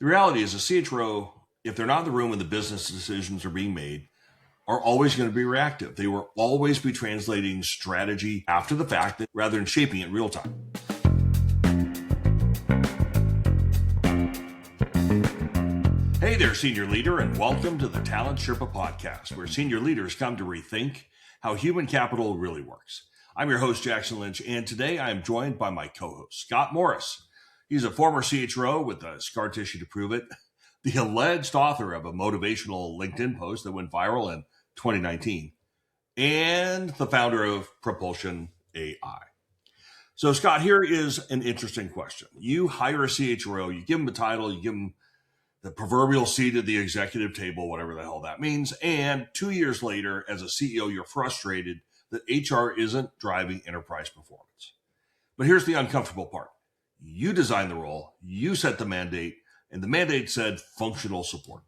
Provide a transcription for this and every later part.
The reality is a CHRO, if they're not in the room when the business decisions are being made, are always going to be reactive. They will always be translating strategy after the fact rather than shaping it in real time. Hey there, senior leader, and welcome to the Talent Sherpa podcast, where senior leaders come to rethink how human capital really works. I'm your host, Jackson Lynch, and today I am joined by my co-host, Scott Morris. He's a former CHRO with a scar tissue to prove it, the alleged author of a motivational LinkedIn post that went viral in 2019, and the founder of Propulsion AI. So, Scott, here is an interesting question. You hire a CHRO, you give him a title, you give him the proverbial seat at the executive table, whatever the hell that means, and 2 years later, as a CEO, you're frustrated that HR isn't driving enterprise performance. But here's the uncomfortable part. You designed the role, you set the mandate, and the mandate said functional support.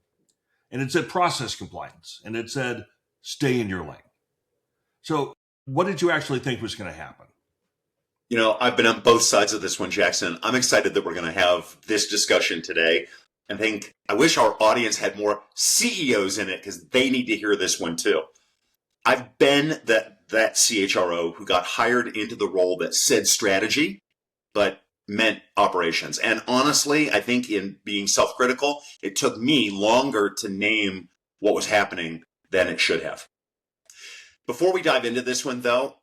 And it said process compliance, and it said stay in your lane. So what did you actually think was going to happen? You know, I've been on both sides of this one, Jackson. I'm excited that we're going to have this discussion today. I wish our audience had more CEOs in it because they need to hear this one too. I've been that CHRO who got hired into the role that said strategy, but meant operations. And honestly, I think in being self-critical, it took me longer to name what was happening than it should have. Before we dive into this one, though,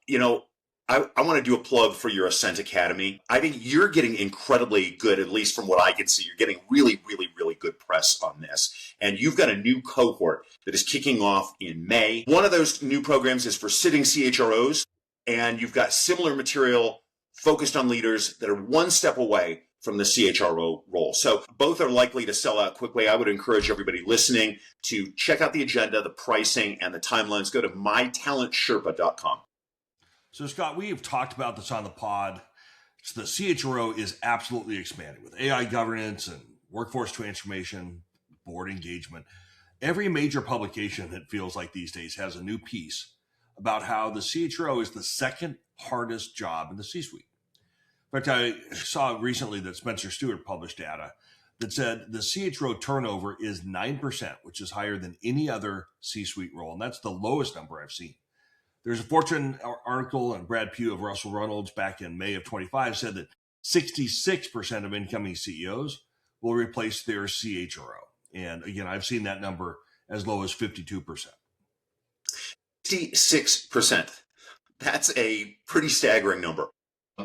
I want to do a plug for your Ascent Academy. I think you're getting incredibly good, at least from what I can see. You're getting really, really, really good press on this. And you've got a new cohort that is kicking off in May. One of those new programs is for sitting CHROs, and you've got similar material focused on leaders that are one step away from the CHRO role. So both are likely to sell out quickly. I would encourage everybody listening to check out the agenda, the pricing, and the timelines. Go to mytalentsherpa.com. So, Scott, we have talked about this on the pod. So the CHRO is absolutely expanding with AI governance and workforce transformation, board engagement. Every major publication, it feels like these days, has a new piece about how the CHRO is the second hardest job in the C-suite. In fact, I saw recently that Spencer Stuart published data that said the CHRO turnover is 9%, which is higher than any other C-suite role. And that's the lowest number I've seen. There's a Fortune article, and Brad Pugh of Russell Reynolds back in May of 25 said that 66% of incoming CEOs will replace their CHRO. And again, I've seen that number as low as 52%. 66%. That's a pretty staggering number.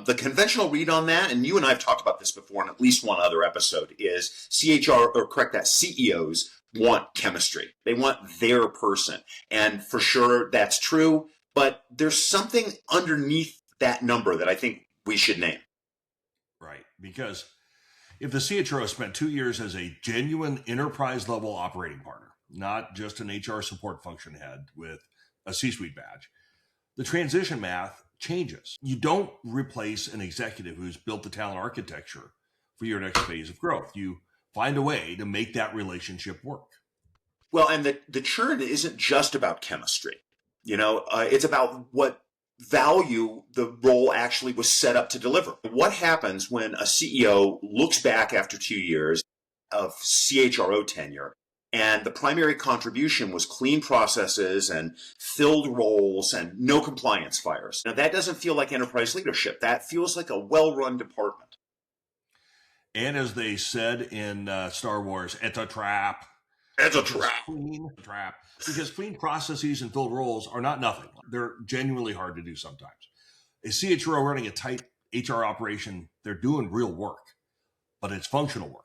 The conventional read on that, and you and I have talked about this before in at least one other episode, is CEOs want chemistry. They want their person. And for sure, that's true. But there's something underneath that number that I think we should name. Right. Because if the CHRO spent 2 years as a genuine enterprise level operating partner, not just an HR support function head with a C-suite badge, the transition math changes. You don't replace an executive who's built the talent architecture for your next phase of growth. You find a way to make that relationship work. Well, and the churn isn't just about chemistry. It's about what value the role actually was set up to deliver. What happens when a CEO looks back after 2 years of CHRO tenure and the primary contribution was clean processes and filled roles and no compliance fires? Now, that doesn't feel like enterprise leadership. That feels like a well-run department. And as they said in Star Wars, it's a trap. It's a trap. Clean trap. Because clean processes and filled roles are not nothing. They're genuinely hard to do sometimes. A CHRO running a tight HR operation, they're doing real work, but it's functional work.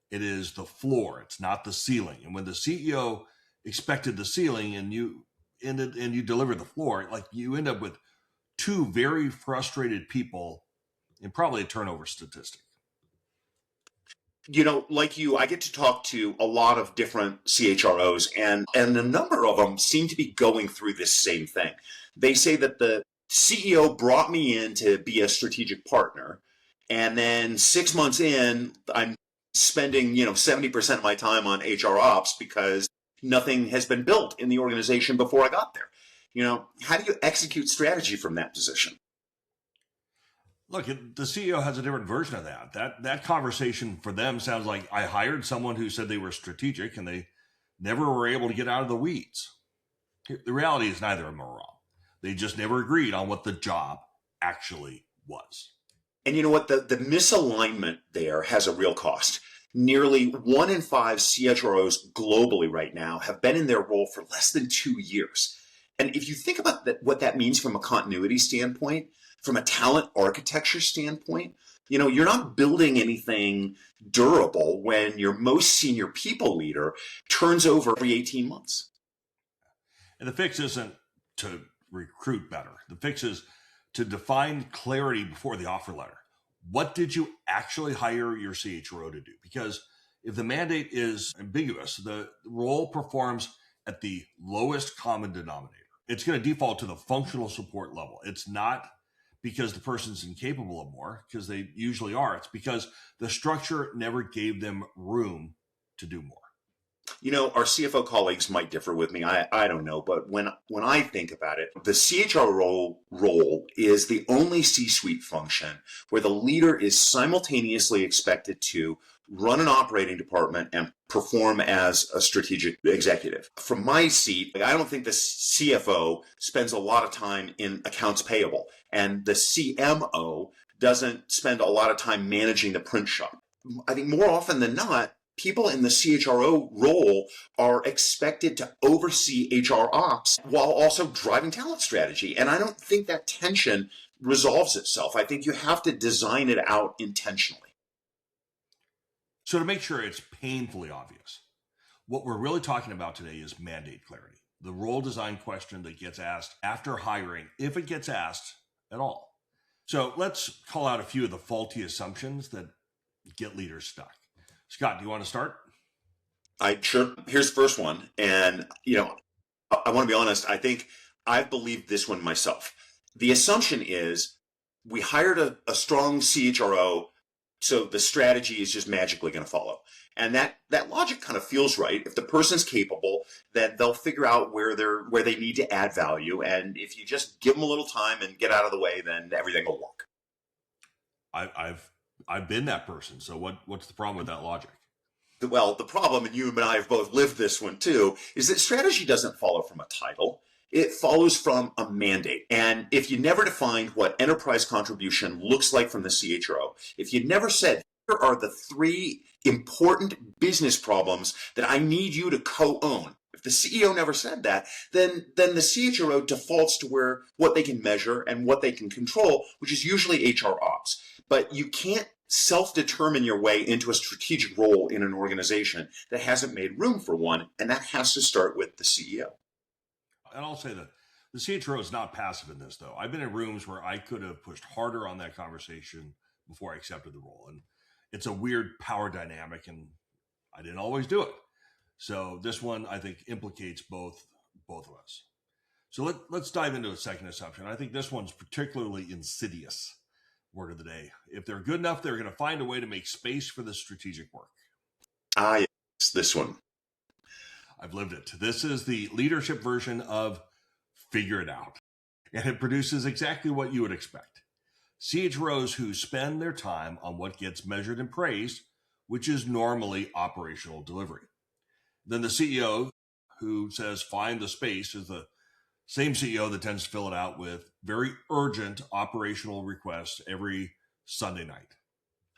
It is the floor. It's not the ceiling. And when the CEO expected the ceiling and you deliver the floor, like you end up with two very frustrated people and probably a turnover statistic. Like you, I get to talk to a lot of different CHROs, and a number of them seem to be going through this same thing. They say that the CEO brought me in to be a strategic partner, and then 6 months in, I'm spending 70% of my time on HR ops because nothing has been built in the organization before I got there. How do you execute strategy from that position? Look, the CEO has a different version of that. That conversation for them sounds like I hired someone who said they were strategic and they never were able to get out of the weeds. The reality is neither of them are wrong. They just never agreed on what the job actually was. And you know what? The misalignment there has a real cost. Nearly 1 in 5 CHROs globally right now have been in their role for less than 2 years. And if you think about what that means from a continuity standpoint, from a talent architecture standpoint, you're not building anything durable when your most senior people leader turns over every 18 months. And the fix isn't to recruit better. The fix is to define clarity before the offer letter. What did you actually hire your CHRO to do? Because if the mandate is ambiguous, the role performs at the lowest common denominator. It's going to default to the functional support level. It's not because the person's incapable of more, because they usually are. It's because the structure never gave them room to do more. Our CFO colleagues might differ with me. I don't know. But when I think about it, the CHRO role is the only C-suite function where the leader is simultaneously expected to run an operating department and perform as a strategic executive. From my seat, I don't think the CFO spends a lot of time in accounts payable, and the CMO doesn't spend a lot of time managing the print shop. I think more often than not, people in the CHRO role are expected to oversee HR ops while also driving talent strategy. And I don't think that tension resolves itself. I think you have to design it out intentionally. So to make sure it's painfully obvious, what we're really talking about today is mandate clarity, the role design question that gets asked after hiring, if it gets asked at all. So let's call out a few of the faulty assumptions that get leaders stuck. Scott, do you want to start? Sure. Here's the first one. And, I want to be honest. I think I've believed this one myself. The assumption is we hired a strong CHRO, so the strategy is just magically going to follow. And that logic kind of feels right. If the person's capable, then they'll figure out where they need to add value. And if you just give them a little time and get out of the way, then everything will work. I've been that person. So what's the problem with that logic? Well, the problem, and you and I have both lived this one too, is that strategy doesn't follow from a title. It follows from a mandate. And if you never defined what enterprise contribution looks like from the CHRO, if you never said, here are the 3 important business problems that I need you to co-own. If the CEO never said that, then the CHRO defaults to what they can measure and what they can control, which is usually HR ops. But you can't self-determine your way into a strategic role in an organization that hasn't made room for one, and that has to start with the CEO. And I'll say that the CHRO is not passive in this, though. I've been in rooms where I could have pushed harder on that conversation before I accepted the role. And it's a weird power dynamic, and I didn't always do it. So this one, I think, implicates both of us. So let's dive into a second assumption. I think this one's particularly insidious. Word of the day. If they're good enough, they're going to find a way to make space for the strategic work. Yes, this one. I've lived it. This is the leadership version of figure it out. And it produces exactly what you would expect. CHROs who spend their time on what gets measured and praised, which is normally operational delivery. Then the CEO who says find the space is the same CEO that tends to fill it out with very urgent operational requests every Sunday night.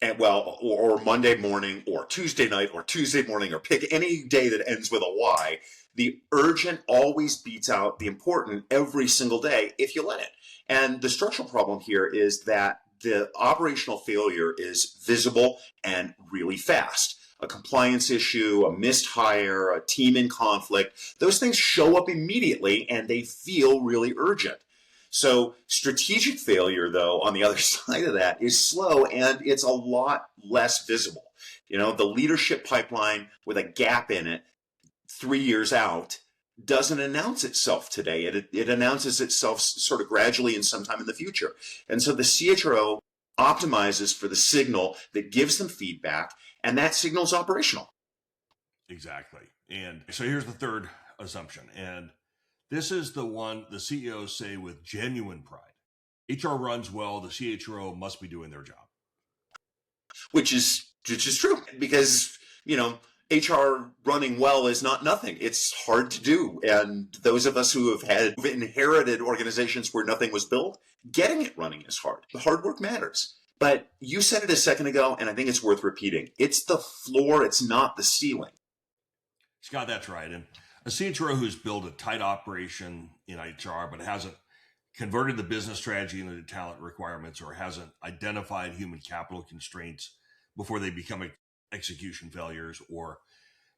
And or Monday morning or Tuesday night or Tuesday morning, or pick any day that ends with a Y. The urgent always beats out the important every single day if you let it. And the structural problem here is that the operational failure is visible and really fast. A compliance issue, a missed hire, a team in conflict, those things show up immediately and they feel really urgent. So strategic failure, though, on the other side of that is slow and it's a lot less visible. The leadership pipeline with a gap in it 3 years out doesn't announce itself today. It announces itself sort of gradually and sometime in the future. And so the CHRO optimizes for the signal that gives them feedback, and that signal is operational. Exactly. And so here's the third assumption. And this is the one the CEOs say with genuine pride. HR runs well, the CHRO must be doing their job. Which is true because, HR running well is not nothing. It's hard to do. And those of us who have inherited organizations where nothing was built, getting it running is hard. The hard work matters. But you said it a second ago, and I think it's worth repeating. It's the floor, it's not the ceiling. Scott, that's right. And a CHRO who's built a tight operation in HR, but hasn't converted the business strategy into talent requirements or hasn't identified human capital constraints before they become execution failures, or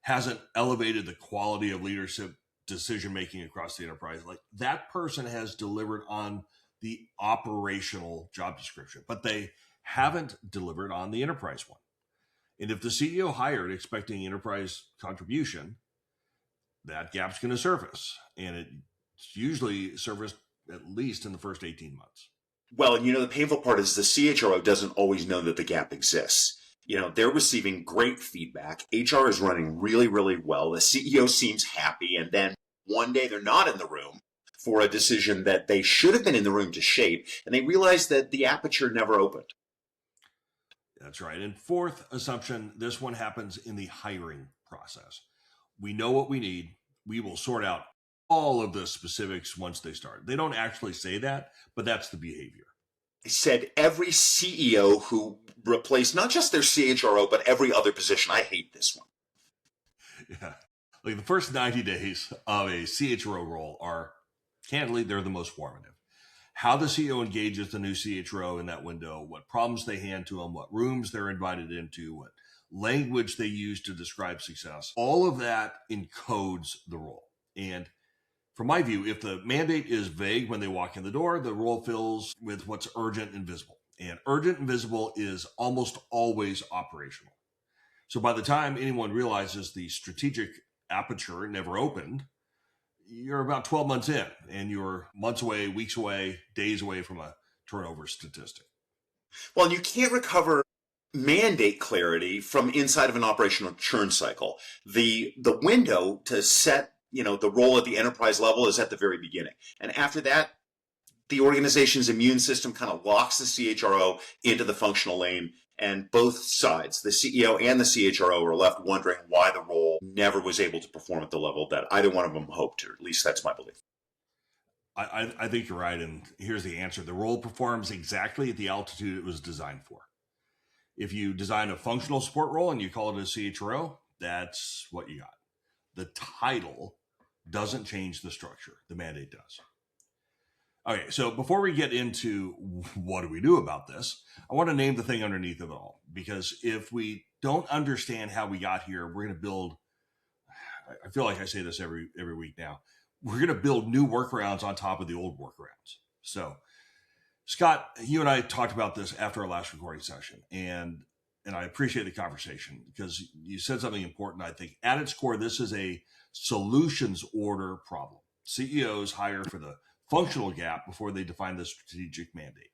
hasn't elevated the quality of leadership decision-making across the enterprise, like that person has delivered on the operational job description, but they haven't delivered on the enterprise one. And if the CEO hired expecting enterprise contribution, that gap's going to surface. And it's usually surfaced at least in the first 18 months. Well, the painful part is the CHRO doesn't always know that the gap exists. They're receiving great feedback. HR is running really, really well. The CEO seems happy. And then one day they're not in the room for a decision that they should have been in the room to shape. And they realize that the aperture never opened. That's right. And fourth assumption, this one happens in the hiring process. We know what we need. We will sort out all of the specifics once they start. They don't actually say that, but that's the behavior. I said every CEO who replaced not just their CHRO, but every other position. I hate this one. Yeah. Like the first 90 days of a CHRO role are, candidly, they're the most formative. How the CEO engages the new CHRO in that window, what problems they hand to them, what rooms they're invited into, what language they use to describe success, all of that encodes the role. And from my view, if the mandate is vague when they walk in the door, the role fills with what's urgent and visible. And urgent and visible is almost always operational. So by the time anyone realizes the strategic aperture never opened, you're about 12 months in and you're months away, weeks away, days away from a turnover statistic. Well, you can't recover mandate clarity from inside of an operational churn cycle. The window to set the role at the enterprise level is at the very beginning. And after that, the organization's immune system kind of locks the CHRO into the functional lane. And both sides, the CEO and the CHRO, are left wondering why the role never was able to perform at the level that either one of them hoped, or at least that's my belief. I think you're right. And here's the answer. The role performs exactly at the altitude it was designed for. If you design a functional support role and you call it a CHRO, that's what you got. The title doesn't change the structure. The mandate does. Okay, so before we get into what do we do about this, I want to name the thing underneath it all. Because if we don't understand how we got here, we're going to build, I feel like I say this every week now, we're going to build new workarounds on top of the old workarounds. So, Scott, you and I talked about this after our last recording session, and I appreciate the conversation because you said something important. I think at its core, this is a solutions order problem. CEOs hire for the functional gap before they define the strategic mandate.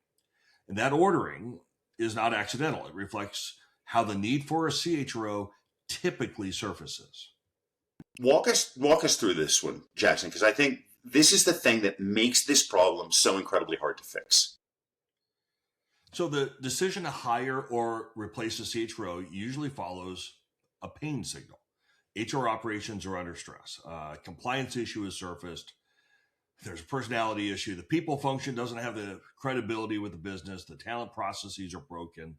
And that ordering is not accidental. It reflects how the need for a CHRO typically surfaces. Walk us through this one, Jackson, because I think this is the thing that makes this problem so incredibly hard to fix. So the decision to hire or replace a CHRO usually follows a pain signal. HR operations are under stress. Compliance issue has surfaced. There's a personality issue. The people function doesn't have the credibility with the business. The talent processes are broken.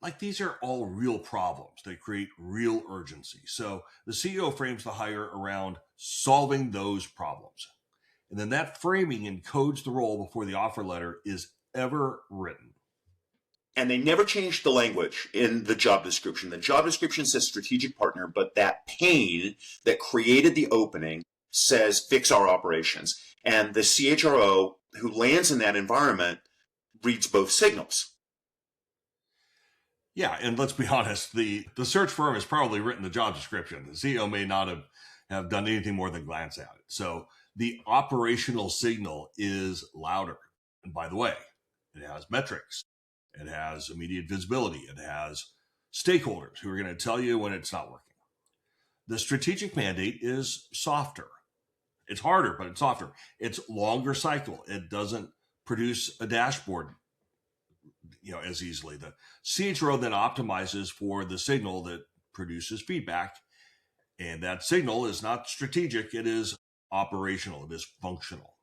Like these are all real problems that create real urgency. So the CEO frames the hire around solving those problems. And then that framing encodes the role before the offer letter is ever written. And they never changed the language in the job description. The job description says strategic partner, but that pain that created the opening says fix our operations. And the CHRO who lands in that environment reads both signals. Yeah, and let's be honest, the search firm has probably written the job description. The CEO may not have done anything more than glance at it. So the operational signal is louder. And by the way, it has metrics. It has immediate visibility. It has stakeholders who are going to tell you when it's not working. The strategic mandate is softer. It's harder, but it's softer. It's longer cycle. It doesn't produce a dashboard, as easily. The CHRO then optimizes for the signal that produces feedback. And that signal is not strategic. It is operational. It is functional.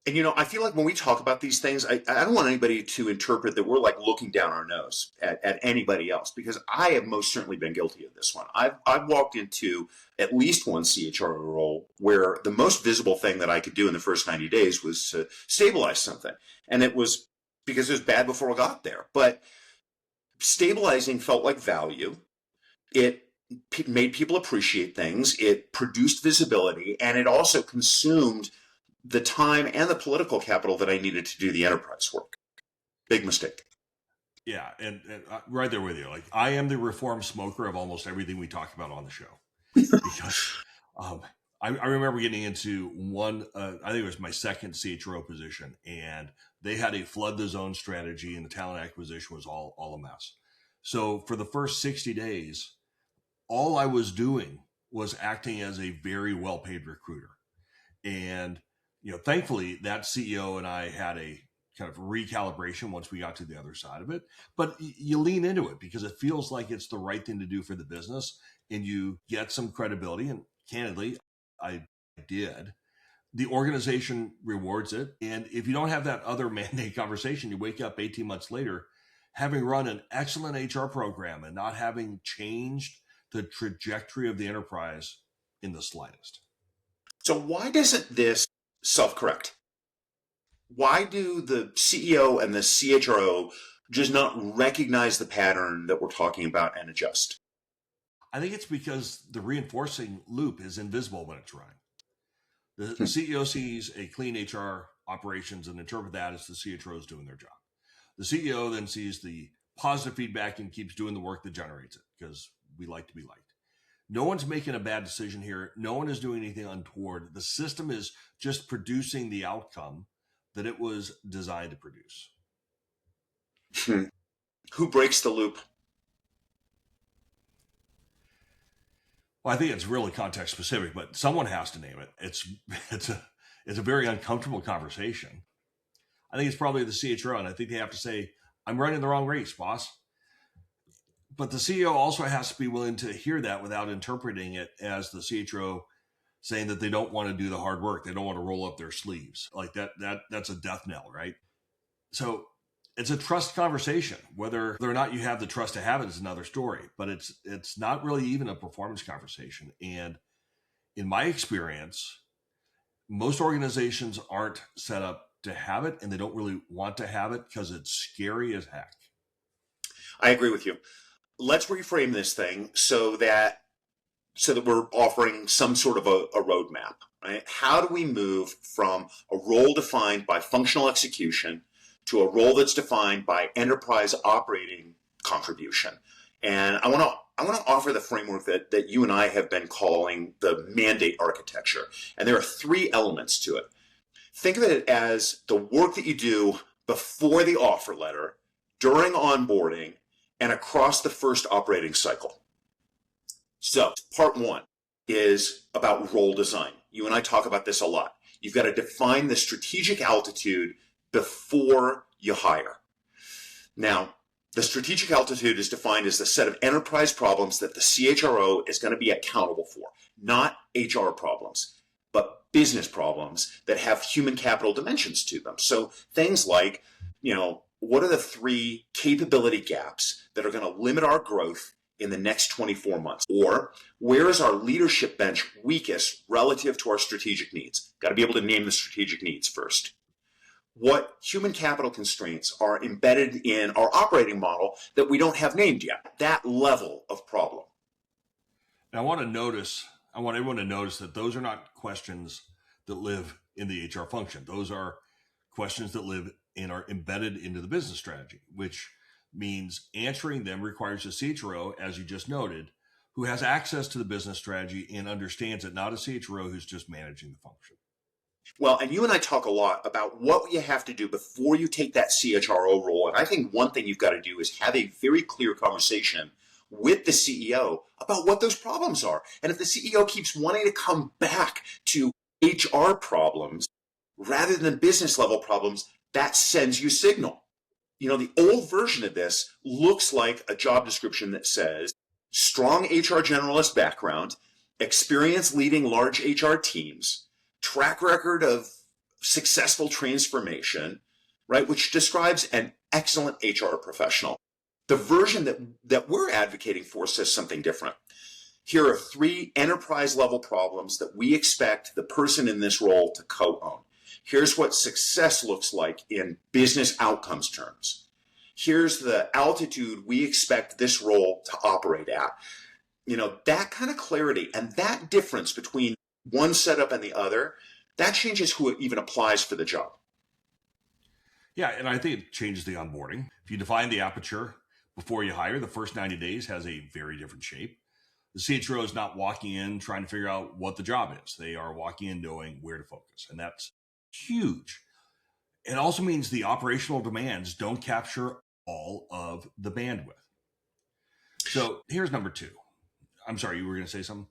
And, I feel like when we talk about these things, I don't want anybody to interpret that we're like looking down our nose at anybody else, because I have most certainly been guilty of this one. I've walked into at least one CHRO role where the most visible thing that I could do in the first 90 days was to stabilize something. And it was because it was bad before I got there. But stabilizing felt like value. It made people appreciate things. It produced visibility, and it also consumed the time and the political capital that I needed to do the enterprise work. Big mistake. Yeah, and right there with you. Like, I am the reformed smoker of almost everything we talk about on the show. Because I remember getting into one, I think it was my second CHRO position, and they had a flood the zone strategy, and the talent acquisition was all a mess. So for the first 60 days, all I was doing was acting as a very well-paid recruiter. And thankfully, that CEO and I had a kind of recalibration once we got to the other side of it. But you lean into it because it feels like it's the right thing to do for the business, and you get some credibility. And candidly, I did. The organization rewards it. And if you don't have that other mandate conversation, you wake up 18 months later, having run an excellent HR program and not having changed the trajectory of the enterprise in the slightest. So why doesn't this self-correct? Why do the CEO and the CHRO just not recognize the pattern that we're talking about and adjust? I think it's because the reinforcing loop is invisible when it's running. The CEO sees a clean HR operations and interpret that as the CHRO is doing their job. The CEO then sees the positive feedback and keeps doing the work that generates it, because we like to be liked. No one's making a bad decision here. No one is doing anything untoward. The system is just producing the outcome that it was designed to produce. Who breaks the loop? Well, I think it's really context specific, but someone has to name it. It's a very uncomfortable conversation. I think it's probably the CHRO, and I think they have to say, "I'm running the wrong race, boss." But the CEO also has to be willing to hear that without interpreting it as the CHRO saying that they don't want to do the hard work. They don't want to roll up their sleeves. Like that's a death knell, right? So it's a trust conversation. Whether or not you have the trust to have it is another story, but it's not really even a performance conversation. And in my experience, most organizations aren't set up to have it, and they don't really want to have it because it's scary as heck. I agree with you. Let's reframe this thing so that we're offering some sort of a roadmap, right? How do we move from a role defined by functional execution to a role that's defined by enterprise operating contribution? And I want to offer the framework that you and I have been calling the mandate architecture. And there are 3 elements to it. Think of it as the work that you do before the offer letter, during onboarding, and across the first operating cycle. So part 1 is about role design. You and I talk about this a lot. You've got to define the strategic altitude before you hire. Now, the strategic altitude is defined as the set of enterprise problems that the CHRO is going to be accountable for, not HR problems, but business problems that have human capital dimensions to them. So things like, what are the 3 capability gaps that are going to limit our growth in the next 24 months? Or where is our leadership bench weakest relative to our strategic needs? Got to be able to name the strategic needs first. What human capital constraints are embedded in our operating model that we don't have named yet? That level of problem. And I want everyone to notice that those are not questions that live in the HR function. Those are questions that live and are embedded into the business strategy, which means answering them requires a CHRO, as you just noted, who has access to the business strategy and understands it, not a CHRO who's just managing the function. Well, and you and I talk a lot about what you have to do before you take that CHRO role. And I think one thing you've got to do is have a very clear conversation with the CEO about what those problems are. And if the CEO keeps wanting to come back to HR problems rather than business level problems, that sends you a signal. The old version of this looks like a job description that says strong HR generalist background, experience leading large HR teams, track record of successful transformation, right? Which describes an excellent HR professional. The version that we're advocating for says something different. Here are 3 enterprise level problems that we expect the person in this role to co-own. Here's what success looks like in business outcomes terms. Here's the altitude we expect this role to operate at. That kind of clarity and that difference between one setup and the other, that changes who even applies for the job. Yeah, and I think it changes the onboarding. If you define the aperture before you hire, the first 90 days has a very different shape. The CHRO is not walking in trying to figure out what the job is. They are walking in knowing where to focus, and that's huge. It also means the operational demands don't capture all of the bandwidth. So here's number 2. I'm sorry, you were going to say something?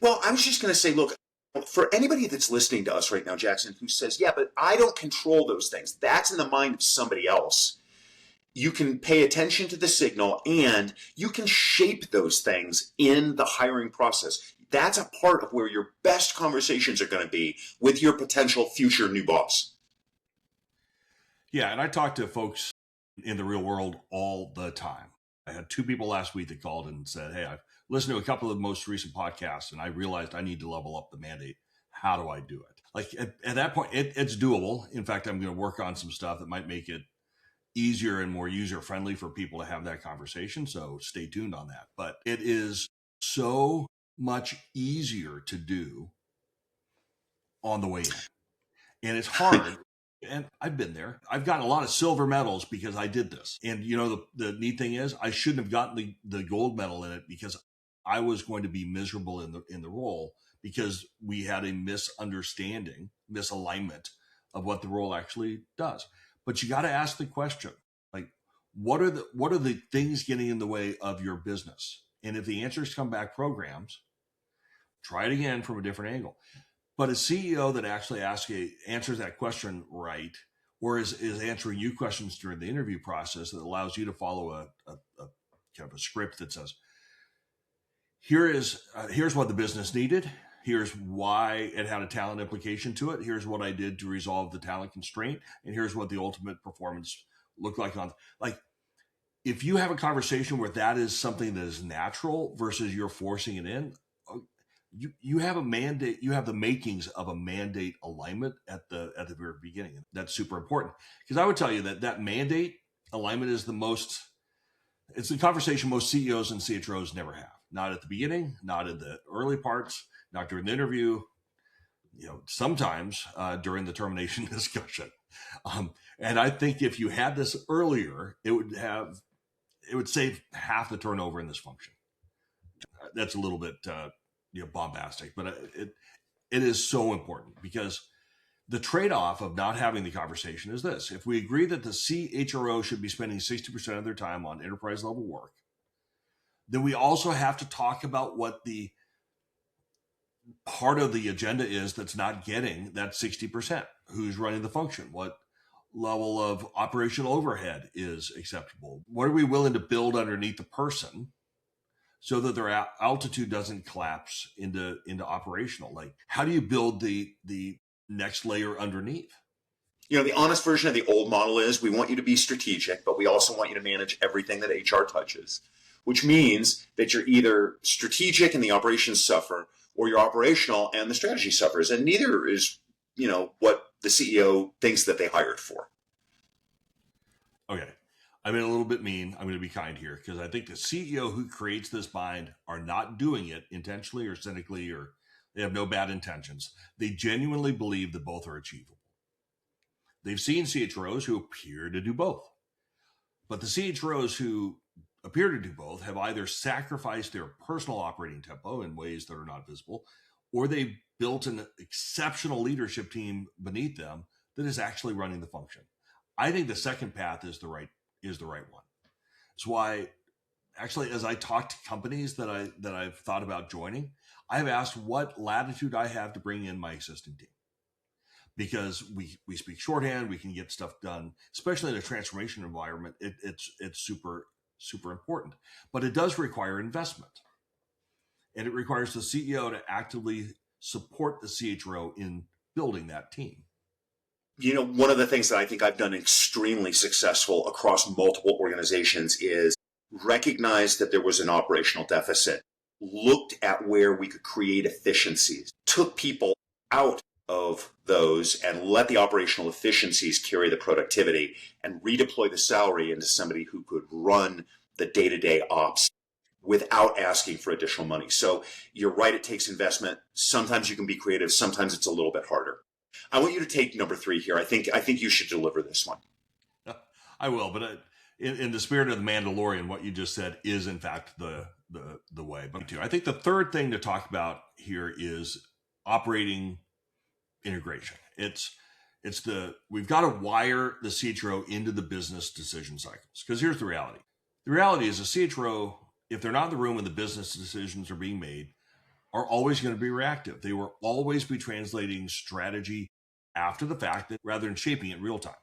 Well, I was just going to say, look, for anybody that's listening to us right now, Jackson, who says, yeah, but I don't control those things. That's in the mind of somebody else. You can pay attention to the signal and you can shape those things in the hiring process. That's a part of where your best conversations are going to be with your potential future new boss. Yeah, and I talk to folks in the real world all the time. I had 2 people last week that called and said, hey, I've listened to a couple of the most recent podcasts and I realized I need to level up the mandate. How do I do it? Like at that point, it's doable. In fact, I'm going to work on some stuff that might make it easier and more user-friendly for people to have that conversation. So stay tuned on that. But it is so much easier to do on the way in. And it's hard. And I've been there. I've gotten a lot of silver medals because I did this. And the neat thing is I shouldn't have gotten the gold medal in it because I was going to be miserable in the role because we had a misalignment of what the role actually does. But you got to ask the question, like, what are the things getting in the way of your business? And if the answers come back programs, try it again from a different angle. But a CEO that actually answers that question right, or is answering you questions during the interview process that allows you to follow a kind of a script that says, here's what the business needed. Here's why it had a talent implication to it. Here's what I did to resolve the talent constraint. And here's what the ultimate performance looked like if you have a conversation where that is something that is natural versus you're forcing it in, you have a mandate, you have the makings of a mandate alignment at the very beginning. That's super important because I would tell you that mandate alignment is it's the conversation most CEOs and CHROs never have. Not at the beginning, not in the early parts, not during the interview, sometimes during the termination discussion. And I think if you had this earlier, it would save half the turnover in this function. That's a little bit bombastic, but it is so important because the trade-off of not having the conversation is this. If we agree that the CHRO should be spending 60% of their time on enterprise level work, then we also have to talk about what the part of the agenda is that's not getting that 60%. Who's running the function? What level of operational overhead is acceptable? What are we willing to build underneath the person so that their altitude doesn't collapse into operational? Like, how do you build the next layer underneath? The honest version of the old model is we want you to be strategic, but we also want you to manage everything that HR touches, which means that you're either strategic and the operations suffer, or you're operational and the strategy suffers. And neither is, what the CEO thinks that they hired for. Okay. I've been a little bit mean. I'm going to be kind here because I think the CEO who creates this bind are not doing it intentionally or cynically, or they have no bad intentions. They genuinely believe that both are achievable. They've seen CHROs who appear to do both. But the CHROs who appear to do both have either sacrificed their personal operating tempo in ways that are not visible, or they've built an exceptional leadership team beneath them that is actually running the function. I think the second path is the right one. It's why, actually, as I talk to companies that I've thought about joining, I've asked what latitude I have to bring in my existing team. because we speak shorthand, we can get stuff done, especially in a transformation environment. It's super important, but it does require investment, and it requires the CEO to actively support the CHRO in building that team. One of the things that I think I've done extremely successful across multiple organizations is recognize that there was an operational deficit, looked at where we could create efficiencies, took people out of those and let the operational efficiencies carry the productivity, and redeploy the salary into somebody who could run the day-to-day ops without asking for additional money. So you're right, it takes investment. Sometimes you can be creative, sometimes it's a little bit harder. I want you to take number 3 here. I think you should deliver this one. I will, but in the spirit of the Mandalorian, what you just said is in fact the way. But I think the third thing to talk about here is operating integration. We've got to wire the CHRO into the business decision cycles, because here's the reality. The reality is a CHRO, if they're not in the room when the business decisions are being made, are always going to be reactive. They will always be translating strategy after the fact rather than shaping it in real time.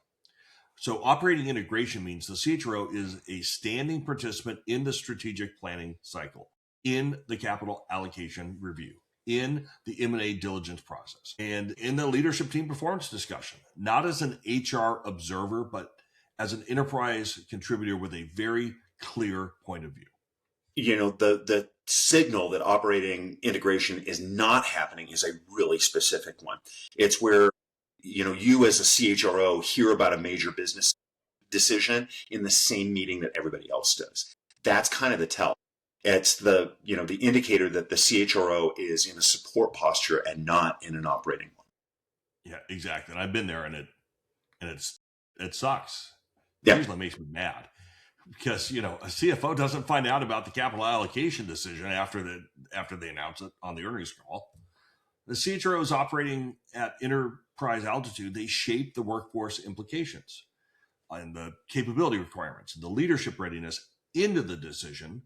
So operating integration means the CHRO is a standing participant in the strategic planning cycle, in the capital allocation review, in the M&A diligence process, and in the leadership team performance discussion, not as an HR observer, but as an enterprise contributor with a very clear point of view. The signal that operating integration is not happening is a really specific one. It's where, you as a CHRO hear about a major business decision in the same meeting that everybody else does. That's kind of the tell. It's the indicator that the CHRO is in a support posture and not in an operating one. Yeah, exactly. And I've been there, and it sucks. Yeah. It usually makes me mad. Because, a CFO doesn't find out about the capital allocation decision after they announce it on the earnings call. The CHROs operating at enterprise altitude, they shape the workforce implications and the capability requirements and the leadership readiness into the decision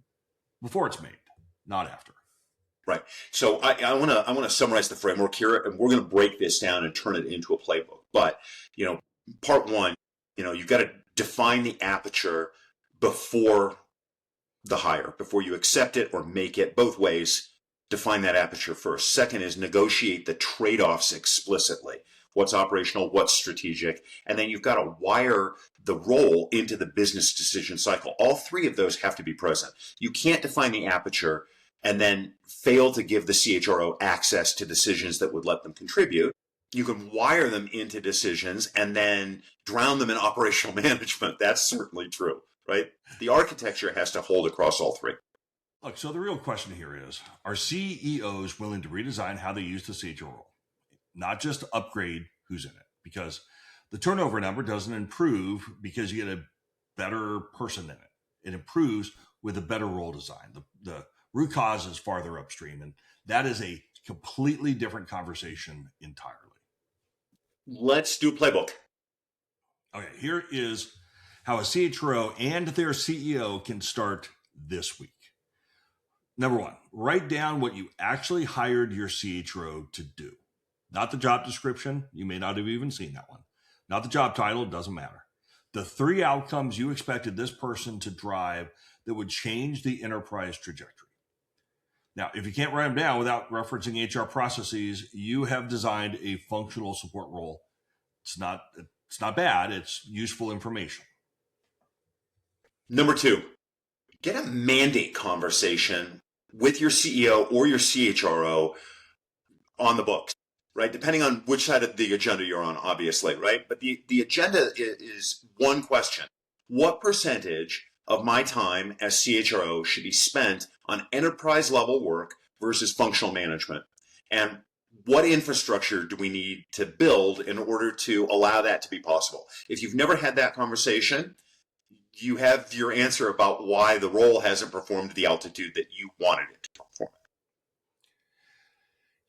before it's made, not after. Right. So I want to summarize the framework here, and we're going to break this down and turn it into a playbook. But, part 1, you've got to define the aperture before the hire, before you accept it or make it. Both ways, define that aperture first. Second is negotiate the trade-offs explicitly. What's operational, what's strategic, and then you've got to wire the role into the business decision cycle. All 3 of those have to be present. You can't define the aperture and then fail to give the CHRO access to decisions that would let them contribute. You can wire them into decisions and then drown them in operational management. That's certainly true, right? The architecture has to hold across all 3. Look, so the real question here is, are CEOs willing to redesign how they use the CHRO? Not just to upgrade who's in it, because the turnover number doesn't improve because you get a better person in it. It improves with a better role design. The root cause is farther upstream, and that is a completely different conversation entirely. Let's do playbook. Okay, here is how a CHRO and their CEO can start this week. Number 1, write down what you actually hired your CHRO to do. Not the job description. You may not have even seen that one. Not the job title. It doesn't matter. The 3 outcomes you expected this person to drive that would change the enterprise trajectory. Now, if you can't write them down without referencing HR processes, you have designed a functional support role. It's not bad. It's useful information. Number 2, get a mandate conversation with your CEO or your CHRO on the books, right? Depending on which side of the agenda you're on, obviously, right? But the agenda is one question. What percentage of my time as CHRO should be spent on enterprise level work versus functional management? And what infrastructure do we need to build in order to allow that to be possible? If you've never had that conversation, you have your answer about why the role hasn't performed to the altitude that you wanted it to perform.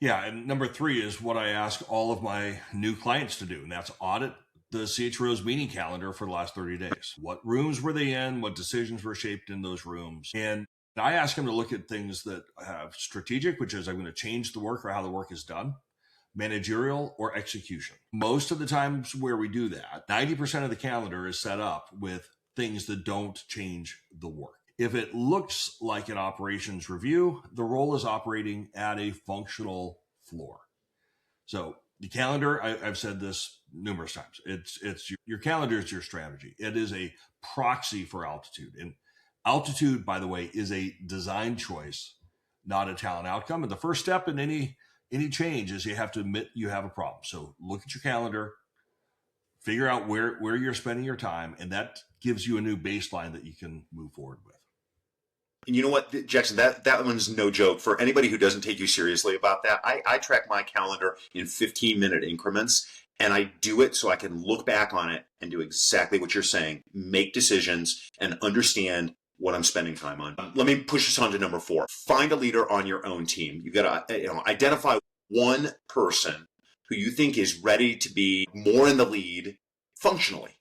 Yeah, and number 3 is what I ask all of my new clients to do, and that's audit the CHRO's meeting calendar for the last 30 days. What rooms were they in? What decisions were shaped in those rooms? And I ask them to look at things that have strategic, which is I'm going to change the work or how the work is done, managerial, or execution. Most of the times where we do that, 90% of the calendar is set up with things that don't change the work. If it looks like an operations review, the role is operating at a functional floor. So the calendar, I've said this numerous times, it's your calendar is your strategy. It is a proxy for altitude. And altitude, by the way, is a design choice, not a talent outcome. And the first step in any change is you have to admit you have a problem. So look at your calendar, figure out where you're spending your time, and that gives you a new baseline that you can move forward with. And you know what, Jackson, that one's no joke. For anybody who doesn't take you seriously about that, I track my calendar in 15-minute increments, and I do it so I can look back on it and do exactly what you're saying, make decisions, and understand what I'm spending time on. Let me push this on to number 4. Find a leader on your own team. You've got to identify one person who you think is ready to be more in the lead functionally.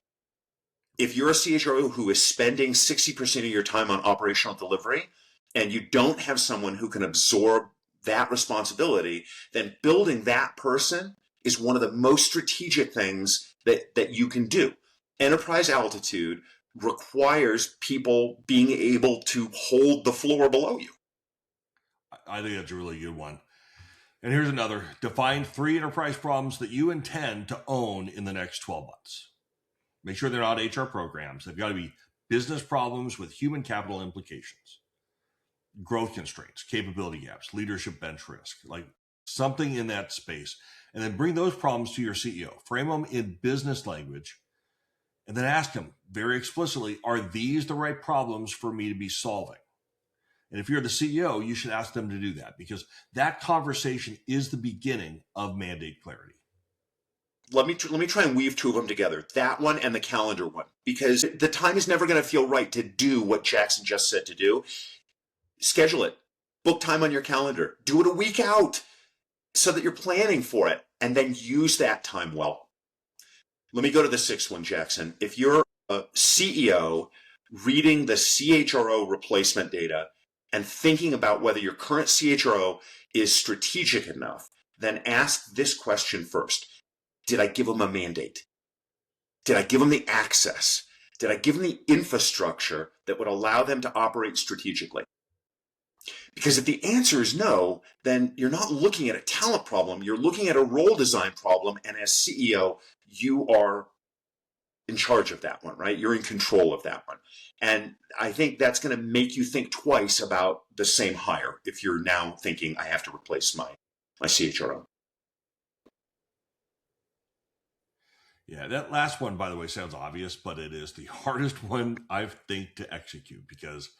If you're a CHRO who is spending 60% of your time on operational delivery and you don't have someone who can absorb that responsibility, then building that person is one of the most strategic things that you can do. Enterprise altitude requires people being able to hold the floor below you. I think that's a really good one. And here's another. Define 3 enterprise problems that you intend to own in the next 12 months. Make sure they're not HR programs. They've got to be business problems with human capital implications, growth constraints, capability gaps, leadership bench risk, like something in that space. And then bring those problems to your CEO. Frame them in business language. And then ask them very explicitly, are these the right problems for me to be solving? And if you're the CEO, you should ask them to do that, because that conversation is the beginning of mandate clarity. Let me try and weave 2 of them together, that one and the calendar one, because the time is never going to feel right to do what Jackson just said to do. Schedule it. Book time on your calendar. Do it a week out so that you're planning for it, and then use that time well. Let me go to the 6th one, Jackson. If you're a CEO reading the CHRO replacement data and thinking about whether your current CHRO is strategic enough, then ask this question first. Did I give them a mandate? Did I give them the access? Did I give them the infrastructure that would allow them to operate strategically? Because if the answer is no, then you're not looking at a talent problem. You're looking at a role design problem. And as CEO, you are in charge of that one, right? You're in control of that one. And I think that's going to make you think twice about the same hire if you're now thinking, I have to replace my CHRO. Yeah, that last one, by the way, sounds obvious, but it is the hardest one, I think, to execute, because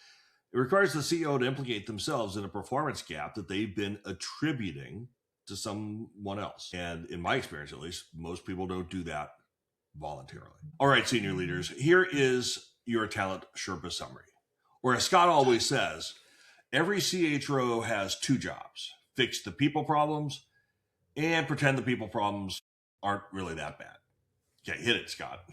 it requires the CEO to implicate themselves in a performance gap that they've been attributing to someone else. And in my experience, at least, most people don't do that voluntarily. All right, senior leaders, here is your talent Sherpa summary. Or as Scott always says, every CHRO has 2 jobs: fix the people problems and pretend the people problems aren't really that bad. Okay, hit it, Scott.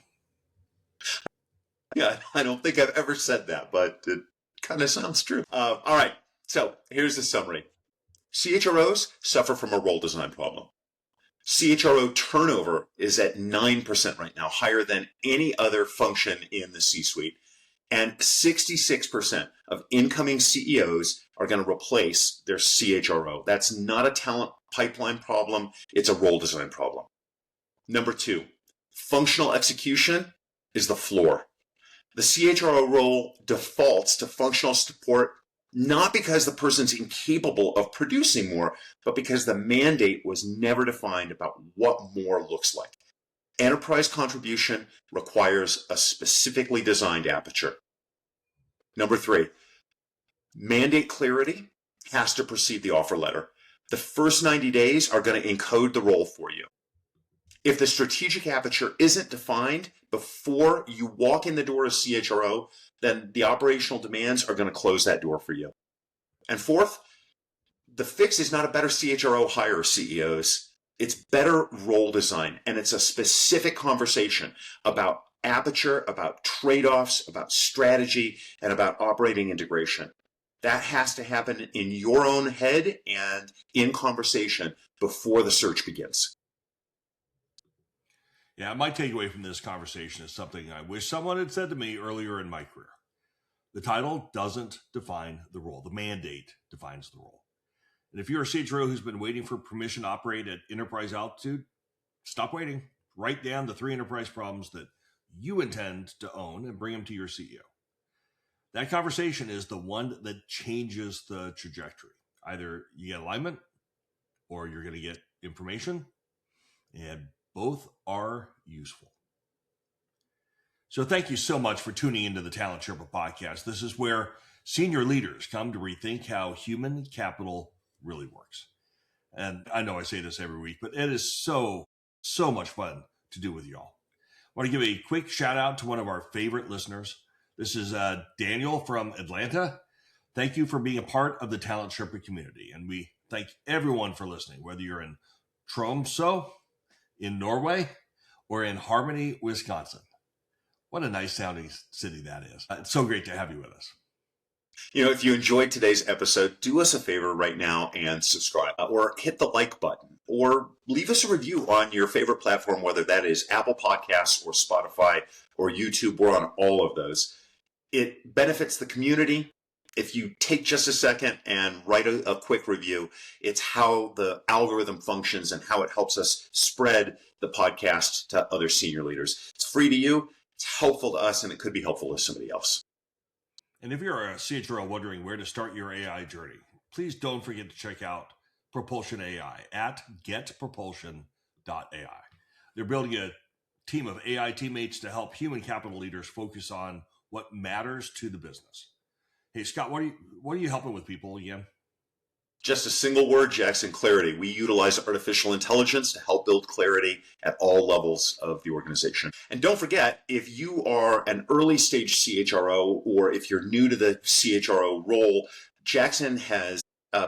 Yeah, I don't think I've ever said that, but it kind of sounds true. All right, so here's the summary. CHROs suffer from a role design problem. CHRO turnover is at 9% right now, higher than any other function in the C-suite. And 66% of incoming CEOs are going to replace their CHRO. That's not a talent pipeline problem. It's a role design problem. Number 2, functional execution is the floor. The CHRO role defaults to functional support, not because the person's incapable of producing more, but because the mandate was never defined about what more looks like. Enterprise contribution requires a specifically designed aperture. Number 3, mandate clarity has to precede the offer letter. The first 90 days are going to encode the role for you. If the strategic aperture isn't defined before you walk in the door as CHRO, then the operational demands are going to close that door for you. And 4th, the fix is not a better CHRO hire, CEOs. It's better role design, and it's a specific conversation about aperture, about trade-offs, about strategy, and about operating integration. that has to happen in your own head and in conversation before the search begins. Yeah, my takeaway from this conversation is something I wish someone had said to me earlier in my career. The title doesn't define the role. The mandate defines the role. And if you're a CHRO who's been waiting for permission to operate at enterprise altitude, stop waiting. Write down the 3 enterprise problems that you intend to own and bring them to your CEO. That conversation is the one that changes the trajectory. Either you get alignment or you're going to get information, and both are useful. So thank you so much for tuning into the Talent Sherpa podcast. This is where senior leaders come to rethink how human capital really works. And I know I say this every week, but it is so much fun to do with y'all. I want to give a quick shout out to one of our favorite listeners. This is Daniel from Atlanta. Thank you for being a part of the Talent Sherpa community. And we thank everyone for listening, whether you're in Tromsø, in Norway, or in Harmony, Wisconsin. What a nice sounding city that is. It's so great to have you with us. If you enjoyed today's episode, do us a favor right now and subscribe, or hit the like button, or leave us a review on your favorite platform, whether that is Apple Podcasts or Spotify or YouTube. We're on all of those. It benefits the community. If you take just a second and write a quick review, it's how the algorithm functions and how it helps us spread the podcast to other senior leaders. It's free to you, it's helpful to us, and it could be helpful to somebody else. And if you're a CHRO wondering where to start your AI journey, please don't forget to check out Propulsion AI at getpropulsion.ai. They're building a team of AI teammates to help human capital leaders focus on what matters to the business. Hey, Scott, what are you helping with people again? Just a single word, Jackson: clarity. We utilize artificial intelligence to help build clarity at all levels of the organization. And don't forget, if you are an early stage CHRO, or if you're new to the CHRO role, Jackson has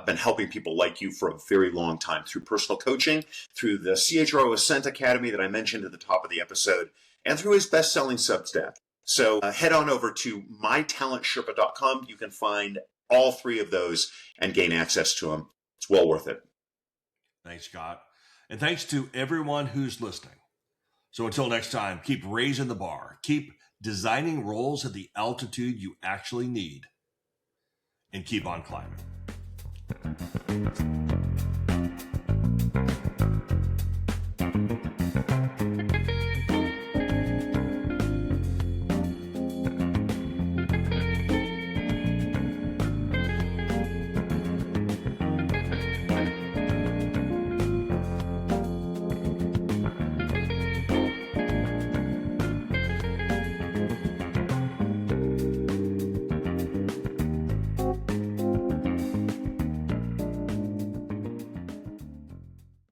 been helping people like you for a very long time through personal coaching, through the CHRO Ascent Academy that I mentioned at the top of the episode, and through his best-selling Substack. So head on over to mytalentsherpa.com. You can find all 3 of those and gain access to them. It's well worth it. Thanks, Scott. And thanks to everyone who's listening. So until next time, keep raising the bar, keep designing roles at the altitude you actually need, and keep on climbing.